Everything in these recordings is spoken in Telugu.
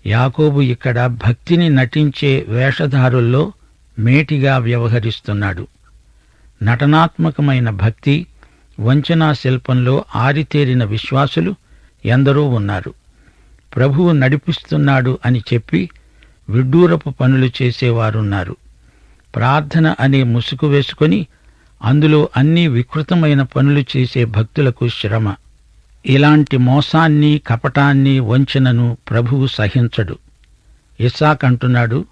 యాకోబు ఇక్కడ భక్తిని నటించే వేషధారుల్లో మేటిగా వ్యవహరిస్తున్నాడు. నటనాత్మకమైన భక్తి, వంచనా శిల్పంలో ఆరితేరిన విశ్వాసులు ఎందరో ఉన్నారు. ప్రభువు నడిపిస్తున్నాడు అని చెప్పి విడ్డూరపు పనులు చేసేవారున్నారు. ప్రార్థన అనే ముసుగు వేసుకొని అందులో అన్ని వికృతమైన పనులు చేసే భక్తులకు శ్రమ. ఇలాంటి మోసాన్ని, కపటాన్ని, వంచనను ప్రభువు సహించడు. ఇస్సాకు అంటున్నాడు,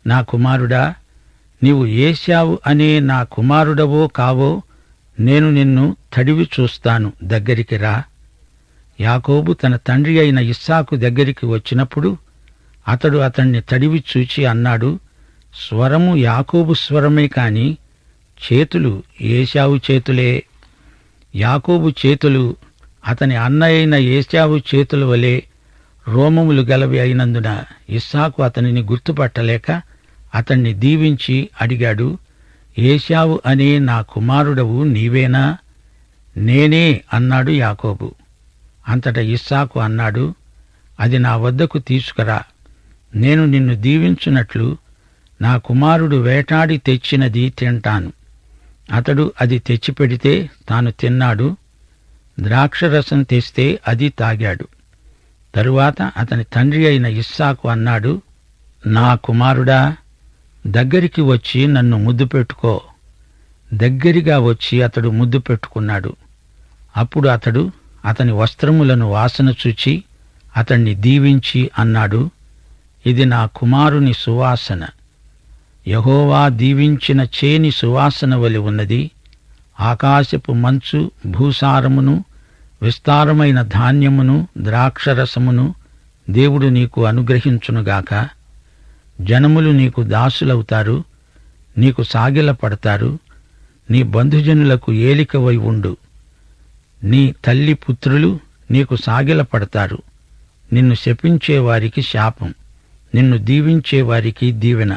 నా కుమారుడా, నీవు ఏశావు అనే నా కుమారుడవో కావో నేను నిన్ను తడివి చూస్తాను, దగ్గరికి రా. యాకోబు తన తండ్రి అయిన ఇస్సాకు దగ్గరికి వచ్చినప్పుడు అతడు అతణ్ణి తడివి చూచి అన్నాడు, స్వరము యాకోబు స్వరమే కాని చేతులు ఏశావు చేతులే. యాకోబు చేతులు అతని అన్న అయిన ఏశావు చేతుల వలె రోమములు గలవి అయినందున ఇస్సాకు అతనిని గుర్తుపట్టలేక అతణ్ణి దీవించి అడిగాడు, ఏశావు అనే నా కుమారుడవు నీవేనా? నేనే అన్నాడు యాకోబు. అంతటా ఇస్సాకు అన్నాడు, అది నా వద్దకు తీసుకురా. నేను నిన్ను దీవించున్నట్లు నా కుమారుడు వేటాడి తెచ్చినది తింటాను. అతడు అది తెచ్చిపెడితే తాను తిన్నాడు. ద్రాక్షరసం తెస్తే అది తాగాడు. తరువాత అతని తండ్రి అయిన ఇస్సాకు అన్నాడు, నా కుమారుడా, దగ్గరికి వచ్చి నన్ను ముద్దు పెట్టుకో. దగ్గరగా వచ్చి అతడు ముద్దు పెట్టుకున్నాడు. అప్పుడు అతడు అతని వస్త్రములను వాసన చూచి అతణ్ణి దీవించి అన్నాడు, ఇది నా కుమారుని సువాసన. యెహోవా దీవించిన చేని సువాసన వలె ఉన్నది. ఆకాశపు మంచు, భూసారమును, విస్తారమైన ధాన్యమును, ద్రాక్షరసమును దేవుడు నీకు అనుగ్రహించునుగాక. జనములు నీకు దాసులవుతారు, నీకు సాగిలపడతారు. నీ బంధుజనులకు ఏలికవై ఉండు. నీ తల్లి పుత్రులు నీకు సాగిలపడతారు. నిన్ను శపించేవారికి శాపం, నిన్ను దీవించేవారికి దీవెన.